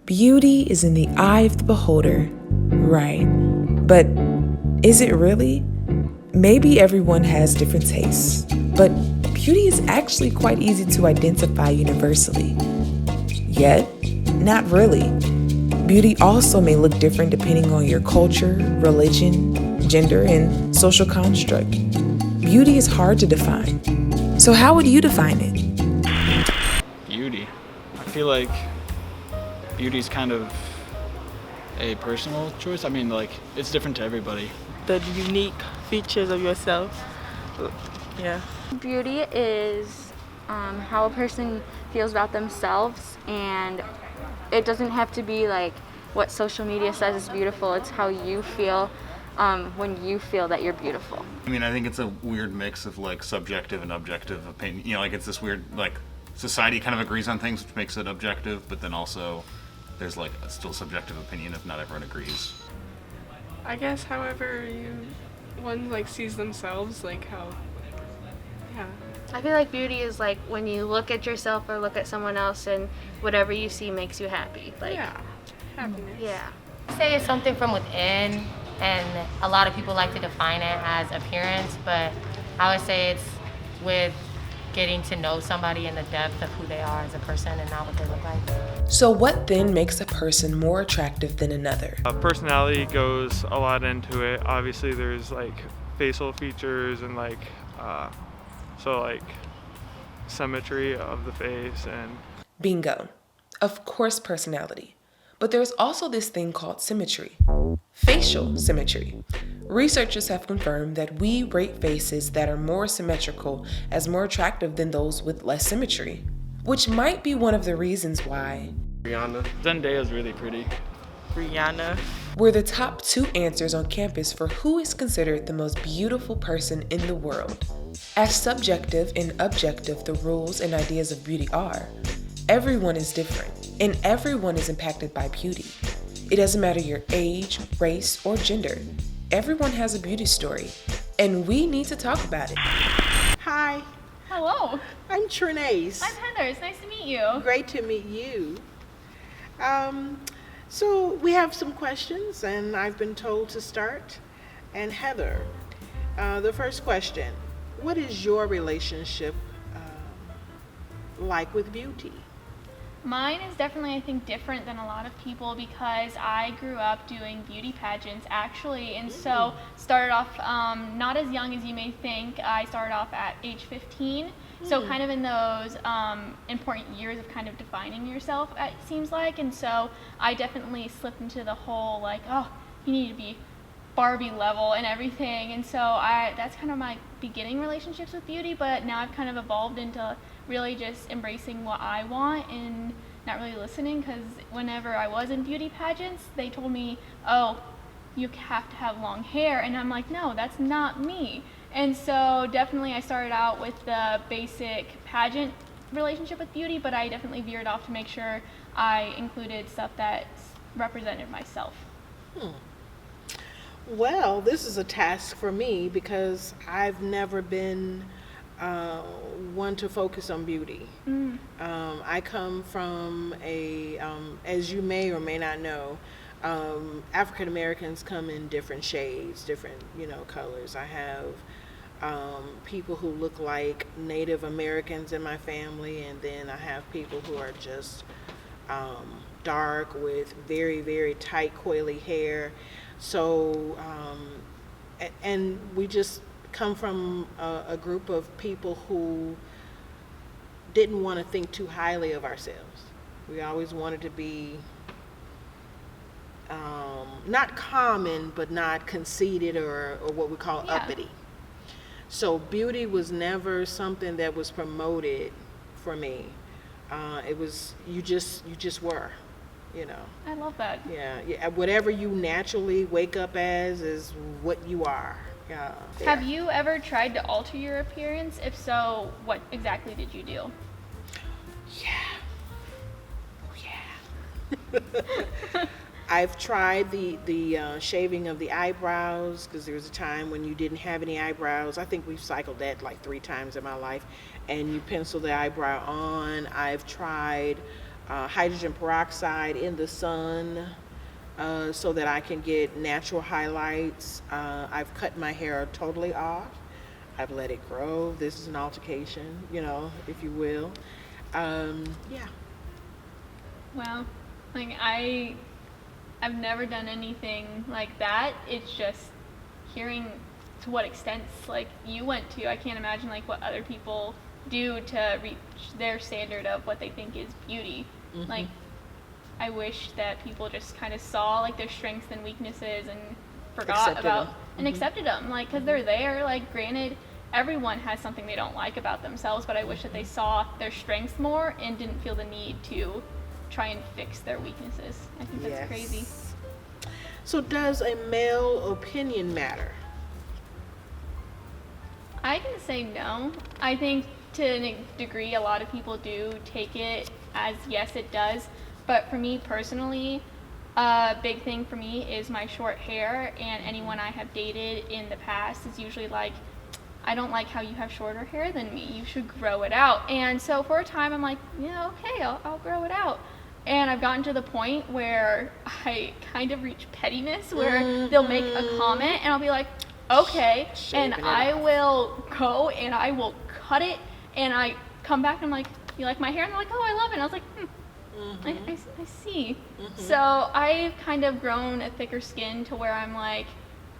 Beauty is in the eye of the beholder, right? But is it really? Maybe everyone has different tastes, but beauty is actually quite easy to identify universally. Yet, not really. Beauty also may look different depending on your culture, religion, gender, and social construct. Beauty is hard to define. So how would you define it? Beauty. I feel like beauty is kind of a personal choice. I mean, like, it's different to everybody. The unique features of yourself. Yeah. Beauty is how a person feels about themselves, and it doesn't have to be like what social media says is beautiful. It's how you feel when you feel that you're beautiful. I mean, I think it's a weird mix of like subjective and objective opinion. You know, like it's this weird, like society kind of agrees on things, which makes it objective, but then also there's like a still subjective opinion if not everyone agrees. I guess however one like sees themselves, like how, yeah. I feel like beauty is like when you look at yourself or look at someone else and whatever you see makes you happy. Like, Yeah, happiness. yeah. I say it's something from within, and a lot of people like to define it as appearance, but I would say it's with getting to know somebody in the depth of who they are as a person and not what they look like. So what then makes a person more attractive than another? Personality goes a lot into it. Obviously there's like facial features and like symmetry of the face and Bingo. Of course, personality. But there's also this thing called symmetry. Facial symmetry. Researchers have confirmed that we rate faces that are more symmetrical as more attractive than those with less symmetry, which might be one of the reasons why Rihanna. Zendaya's really pretty. Rihanna. we're the top 2 answers on campus for who is considered the most beautiful person in the world. As subjective and objective the rules and ideas of beauty are, everyone is different, and everyone is impacted by beauty. It doesn't matter your age, race, or gender. Everyone has a beauty story, and we need to talk about it. Hi, Hello, I'm Trinace. I'm Heather. It's nice to meet you. Great to meet you. So we have some questions, and I've been told to start. And Heather, the first question, what is your relationship like with beauty? Mine is definitely, I think, different than a lot of people because I grew up doing beauty pageants actually, and so started off not as young as you may think. I started off at age 15, so kind of in those important years of kind of defining yourself, it seems like, and so I definitely slipped into the whole like, oh, you need to be Barbie level and everything, and so that's kind of my beginning relationships with beauty, but now I've kind of evolved into really just embracing what I want and not really listening, because whenever I was in beauty pageants they told me, oh, you have to have long hair, and I'm like, no, that's not me. And so definitely I started out with the basic pageant relationship with beauty, but I definitely veered off to make sure I included stuff that represented myself. Well, this is a task for me because I've never been one to focus on beauty. I come from as you may or may not know, African Americans come in different shades, different colors. I have people who look like Native Americans in my family, and then I have people who are just dark with very, very tight coily hair. So, and we just come from a group of people who didn't want to think too highly of ourselves. We always wanted to be not common, but not conceited or what we call uppity. So beauty was never something that was promoted for me. It was, you just were. I love that. Yeah. Whatever you naturally wake up as is what you are. Yeah. Have you ever tried to alter your appearance? If so, what exactly did you do? I've tried the shaving of the eyebrows, because there was a time when you didn't have any eyebrows. I think we've cycled that like 3 times in my life. And you pencil the eyebrow on. I've tried hydrogen peroxide in the sun so that I can get natural highlights. I've cut my hair totally off. I've let it grow. This is an altercation, if you will. Yeah. Well, like I've never done anything like that. It's just hearing to what extents like you went to. I can't imagine like what other people do to reach their standard of what they think is beauty. Mm-hmm. Like I wish that people just kind of saw like their strengths and weaknesses and forgot about and accepted them, like, because they're there. Like, granted, everyone has something they don't like about themselves, but I wish that they saw their strengths more and didn't feel the need to try and fix their weaknesses. I think that's crazy. So does a male opinion matter? I can say no. I think to a degree a lot of people do take it as yes it does, but for me personally, a big thing for me is my short hair, and anyone I have dated in the past is usually like, I don't like how you have shorter hair than me, you should grow it out. And so for a time I'm like, yeah, okay, I'll grow it out. And I've gotten to the point where I kind of reach pettiness, where they'll make a comment and I'll be like, okay, and I will go and I will cut it, and I come back and I'm like, you like my hair? And they're like, oh, I love it. And I was like, I see. So I've kind of grown a thicker skin to where I'm like,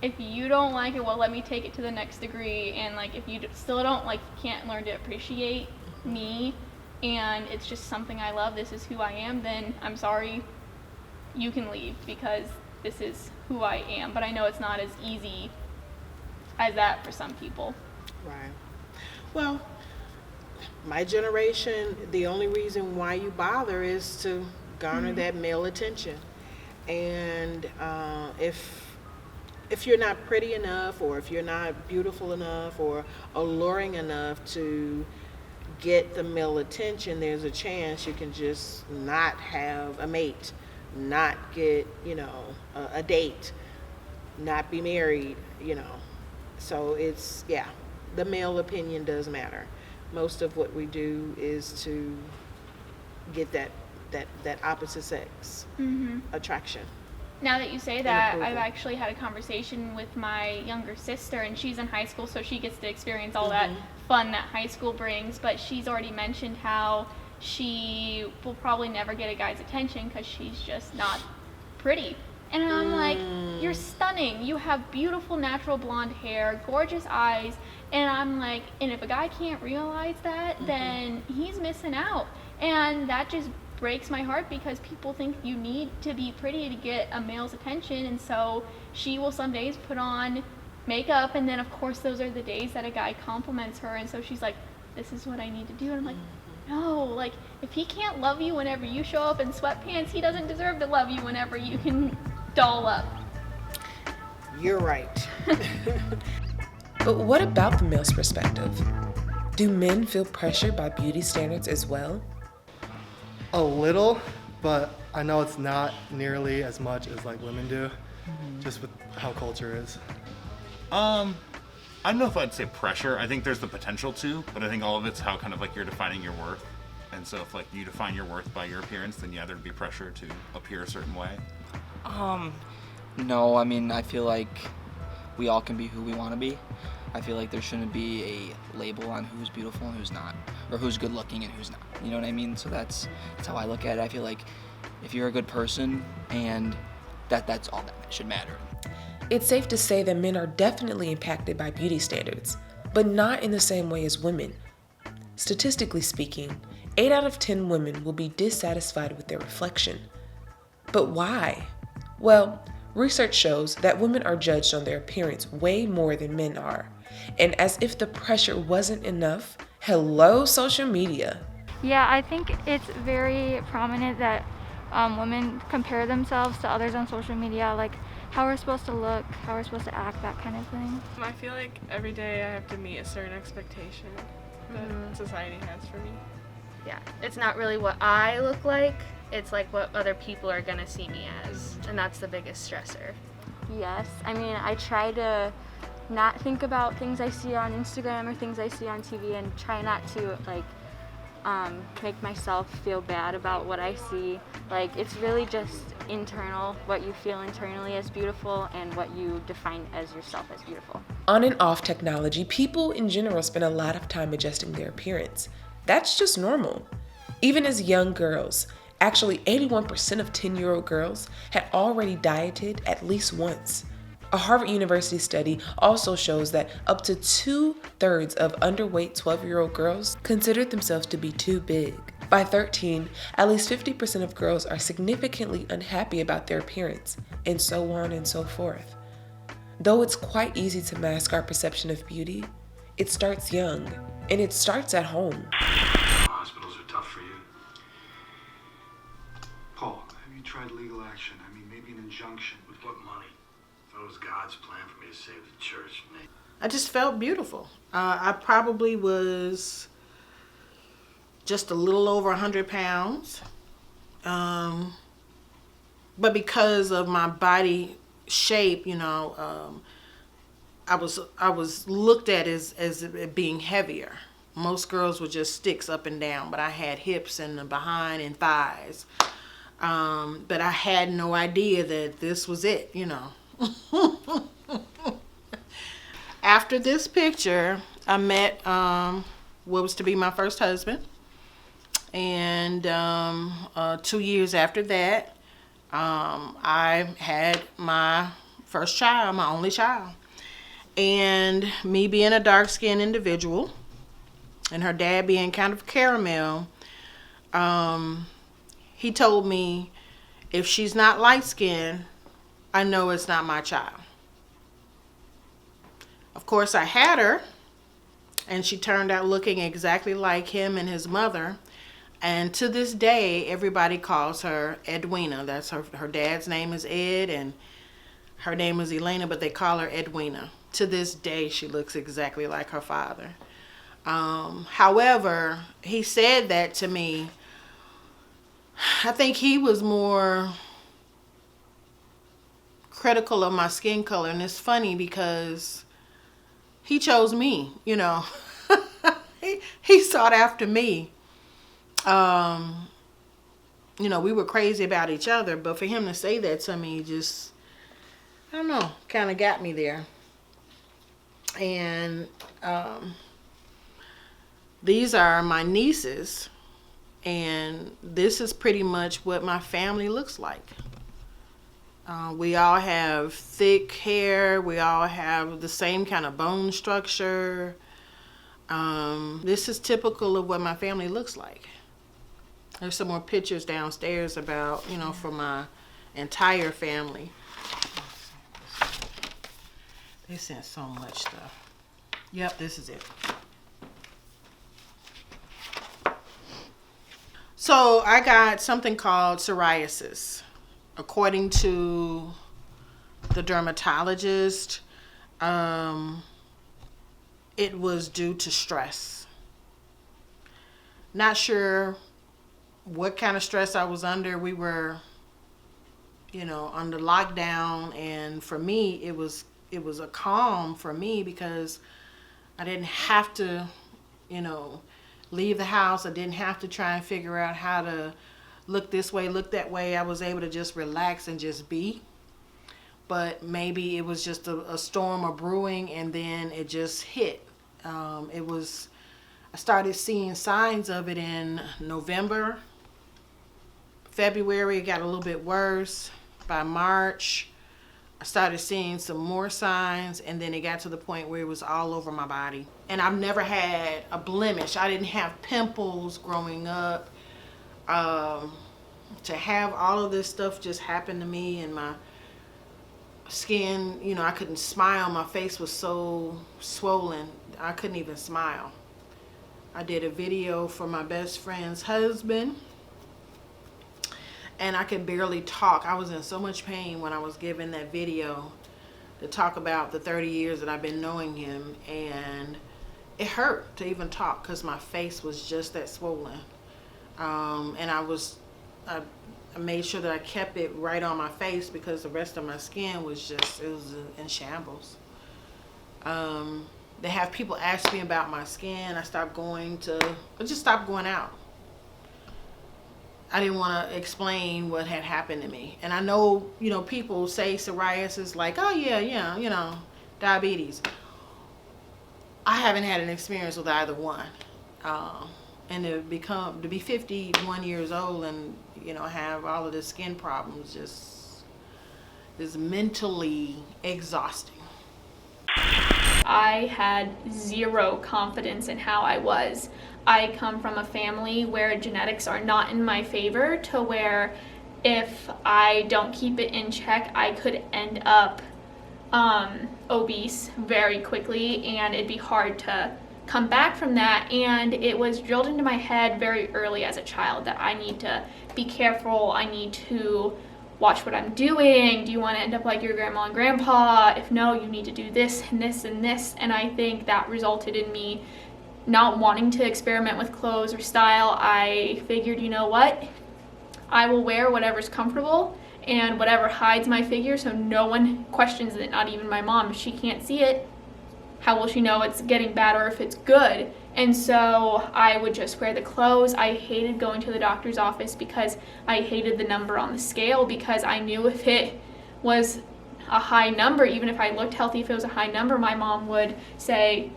if you don't like it, well, let me take it to the next degree. And like, if you still don't like, can't learn to appreciate me, and it's just something I love, this is who I am, then I'm sorry, you can leave, because this is who I am. But I know it's not as easy as that for some people. Right. Well, my generation, the only reason why you bother is to garner that male attention. And if you're not pretty enough, or if you're not beautiful enough or alluring enough to get the male attention, there's a chance you can just not have a mate, not get, a date, not be married, So it's, the male opinion does matter. Most of what we do is to get that opposite sex attraction. Now that you say that, I've actually had a conversation with my younger sister, and she's in high school, so she gets to experience all that fun that high school brings, but she's already mentioned how she will probably never get a guy's attention because she's just not pretty. And I'm like, you're stunning. You have beautiful natural blonde hair, gorgeous eyes. And I'm like, and if a guy can't realize that, then he's missing out. And that just breaks my heart, because people think you need to be pretty to get a male's attention. And so she will some days put on makeup, and then of course those are the days that a guy compliments her. And so she's like, this is what I need to do. And I'm like, no, like, if he can't love you whenever you show up in sweatpants, he doesn't deserve to love you whenever you can doll up. You're right. But what about the male's perspective? Do men feel pressured by beauty standards as well? A little, but I know it's not nearly as much as like women do, just with how culture is. I don't know if I'd say pressure. I think there's the potential to, but I think all of it's how kind of like you're defining your worth. And so if like you define your worth by your appearance, then yeah, there'd be pressure to appear a certain way. No, I mean, I feel like we all can be who we want to be. I feel like there shouldn't be a label on who's beautiful and who's not, or who's good looking and who's not. You know what I mean? So that's how I look at it. I feel like if you're a good person, and that's all that should matter. It's safe to say that men are definitely impacted by beauty standards, but not in the same way as women. Statistically speaking, 8 out of 10 women will be dissatisfied with their reflection. But why? Well, research shows that women are judged on their appearance way more than men are. And as if the pressure wasn't enough, hello, social media. Yeah, I think it's very prominent that women compare themselves to others on social media, like how we're supposed to look, how we're supposed to act, that kind of thing. I feel like every day I have to meet a certain expectation that society has for me. Yeah, it's not really what I look like, it's like what other people are gonna see me as, and that's the biggest stressor. Yes, I mean, I try to not think about things I see on Instagram or things I see on TV, and try not to like make myself feel bad about what I see. Like, it's really just internal, what you feel internally as beautiful and what you define as yourself as beautiful. On and off technology, people in general spend a lot of time adjusting their appearance. That's just normal. Even as young girls, actually 81% of 10-year-old girls had already dieted at least once. A Harvard University study also shows that up to 2/3 of underweight 12-year-old girls considered themselves to be too big. By 13, at least 50% of girls are significantly unhappy about their appearance, and so on and so forth. Though it's quite easy to mask our perception of beauty, it starts young, and it starts at home. Hospitals are tough for you. Paul, have you tried legal action? I mean, maybe an injunction. With what money? That was God's plan for me to save the church. I just felt beautiful. I probably was just a little over 100 pounds. But because of my body shape, you know, I was looked at as being heavier. Most girls were just sticks up and down, but I had hips and the behind and thighs. But I had no idea that this was it, you know. After this picture, I met what was to be my first husband, and 2 years after that, I had my first child, my only child. And me being a dark-skinned individual, and her dad being kind of caramel, he told me, if she's not light-skinned, I know it's not my child. Of course, I had her, and she turned out looking exactly like him and his mother. And to this day, everybody calls her Edwina. That's her dad's name is Ed, and her name is Elena, but they call her Edwina. To this day, she looks exactly like her father. However, he said that to me. I think he was more critical of my skin color, and it's funny because he chose me, you know. he sought after me. You know, we were crazy about each other, but for him to say that to me just, I don't know, kind of got me there. And these are my nieces, and this is pretty much what my family looks like. We all have thick hair. We all have the same kind of bone structure. This is typical of what my family looks like. There's some more pictures downstairs about, you know, for my entire family. They sent so much stuff. Yep, this is it. So I got something called psoriasis. According to the dermatologist, it was due to stress. Not sure what kind of stress I was under. We were, you know, under lockdown, and for me, it was a calm for me because I didn't have to, you know, leave the house. I didn't have to try and figure out how to look this way, look that way. I was able to just relax and just be. But maybe it was just a storm or brewing, and then it just hit. I started seeing signs of it in November. February, it got a little bit worse. By March, I started seeing some more signs, and then it got to the point where it was all over my body. And I've never had a blemish. I didn't have pimples growing up. To have all of this stuff just happen to me, and my skin, you know, I couldn't smile. My face was so swollen, I couldn't even smile. I did a video for my best friend's husband, and I could barely talk. I was in so much pain when I was giving that video to talk about the 30 years that I've been knowing him, and it hurt to even talk because my face was just that swollen. And I made sure that I kept it right on my face because the rest of my skin was just, it was in shambles. They have people ask me about my skin. I just stopped going out. I didn't want to explain what had happened to me. And I know, people say psoriasis like, oh yeah, diabetes. I haven't had an experience with either one. And to be 51 years old and, have all of the skin problems just is mentally exhausting. I had zero confidence in how I was. I come from a family where genetics are not in my favor, to where if I don't keep it in check, I could end up obese very quickly, and it'd be hard to come back from that. And it was drilled into my head very early as a child that I need to be careful, I need to watch what I'm doing. Do you want to end up like your grandma and grandpa? If no, you need to do this and this and this. And I think that resulted in me not wanting to experiment with clothes or style. I figured, you know what? I will wear whatever's comfortable and whatever hides my figure so no one questions it, not even my mom. If she can't see it, how will she know it's getting bad or if it's good? And so I would just wear the clothes. I hated going to the doctor's office because I hated the number on the scale, because I knew if it was a high number, even if I looked healthy, if it was a high number, my mom would say,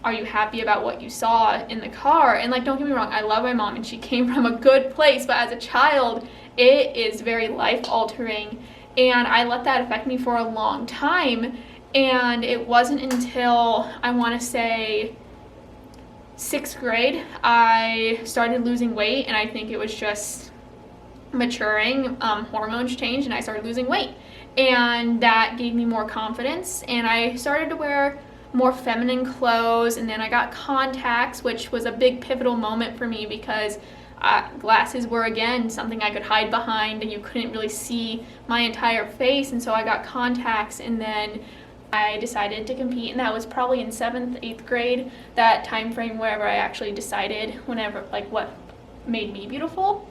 are you happy about what you saw in the car? And like, don't get me wrong, I love my mom and she came from a good place, but as a child, it is very life-altering. And I let that affect me for a long time. And it wasn't until, I want to say, 6th grade, I started losing weight, and I think it was just maturing, hormones changed, and I started losing weight. And that gave me more confidence, and I started to wear more feminine clothes, and then I got contacts, which was a big pivotal moment for me because glasses were, again, something I could hide behind, and you couldn't really see my entire face, and so I got contacts, and then I decided to compete, and that was probably in 7th, 8th grade, that time frame wherever I actually decided what made me beautiful.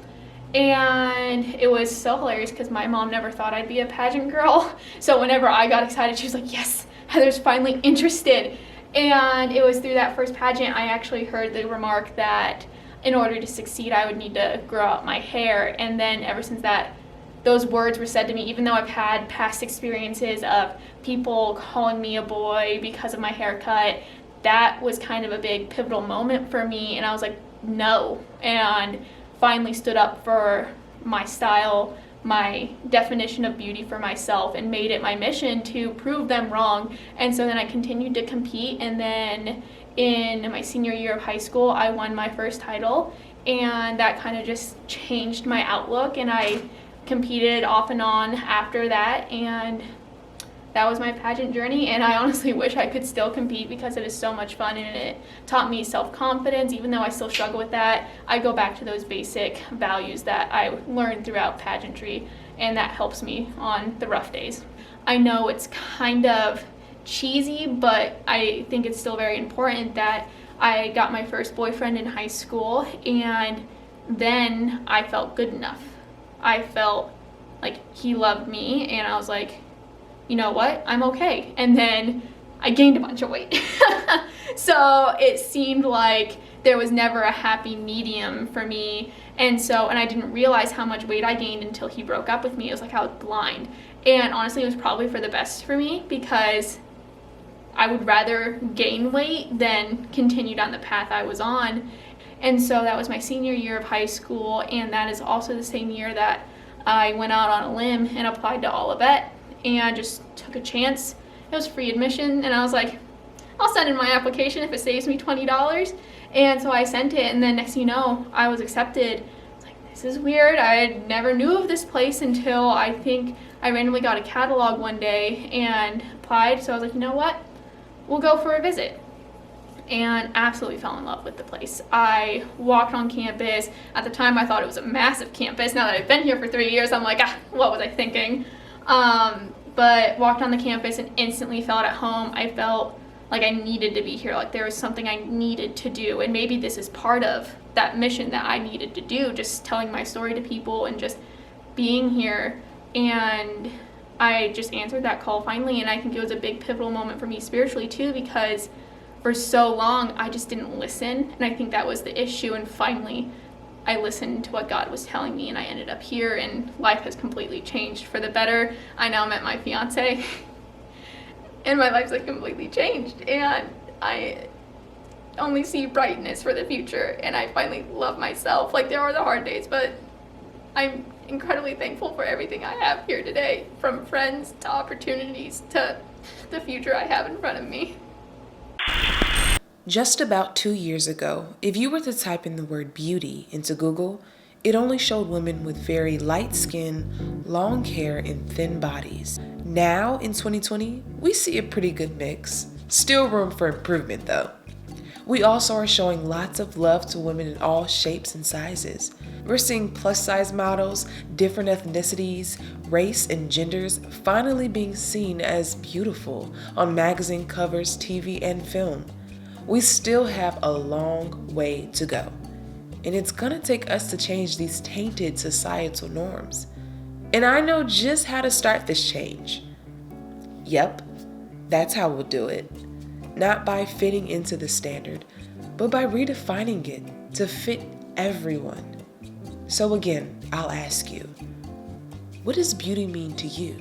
And it was so hilarious because my mom never thought I'd be a pageant girl. So whenever I got excited, she was like, yes, Heather's finally interested. And it was through that first pageant I actually heard the remark that in order to succeed, I would need to grow out my hair. And then ever since that, those words were said to me, even though I've had past experiences of people calling me a boy because of my haircut. That was kind of a big pivotal moment for me, and I was like, no, and finally stood up for my style, my definition of beauty for myself, and made it my mission to prove them wrong. And so then I continued to compete, and then in my senior year of high school, I won my first title, and that kind of just changed my outlook, and I competed off and on after that, and that was my pageant journey. And I honestly wish I could still compete because it is so much fun, and it taught me self-confidence. Even though I still struggle with that, I go back to those basic values that I learned throughout pageantry, and that helps me on the rough days. I know it's kind of cheesy, but I think it's still very important that I got my first boyfriend in high school, and then I felt good enough. I felt like he loved me, and I was like, you know what, I'm okay. And then I gained a bunch of weight. So it seemed like there was never a happy medium for me. And I didn't realize how much weight I gained until he broke up with me. It was like I was blind. And honestly, it was probably for the best for me because I would rather gain weight than continue down the path I was on. And so that was my senior year of high school, and that is also the same year that I went out on a limb and applied to Olivet and just took a chance. It was free admission, and I was like, I'll send in my application if it saves me $20. And so I sent it, and then next thing you know, I was accepted. I was like, this is weird. I never knew of this place until I think I randomly got a catalog one day and applied. So I was like, you know what? We'll go for a visit. And absolutely fell in love with the place. I walked on campus. At the time, I thought it was a massive campus. Now that I've been here for 3 years, I'm like, what was I thinking? But walked on the campus and instantly felt at home. I felt like I needed to be here, like there was something I needed to do. And maybe this is part of that mission that I needed to do, just telling my story to people and just being here. And I just answered that call finally, and I think it was a big pivotal moment for me spiritually too, because for so long, I just didn't listen. And I think that was the issue. And finally, I listened to what God was telling me, and I ended up here, and life has completely changed for the better. I now met my fiance, and my life's like completely changed. And I only see brightness for the future, and I finally love myself. Like, there are the hard days, but I'm incredibly thankful for everything I have here today, from friends to opportunities to the future I have in front of me. Just about 2 years ago, if you were to type in the word beauty into Google, it only showed women with very light skin, long hair, and thin bodies. Now, in 2020, we see a pretty good mix. Still room for improvement, though. We also are showing lots of love to women in all shapes and sizes. We're seeing plus-size models, different ethnicities, race, and genders finally being seen as beautiful on magazine covers, TV, and film. We still have a long way to go, and it's gonna take us to change these tainted societal norms. And I know just how to start this change. Yep, that's how we'll do it. Not by fitting into the standard, but by redefining it to fit everyone. So again, I'll ask you, what does beauty mean to you?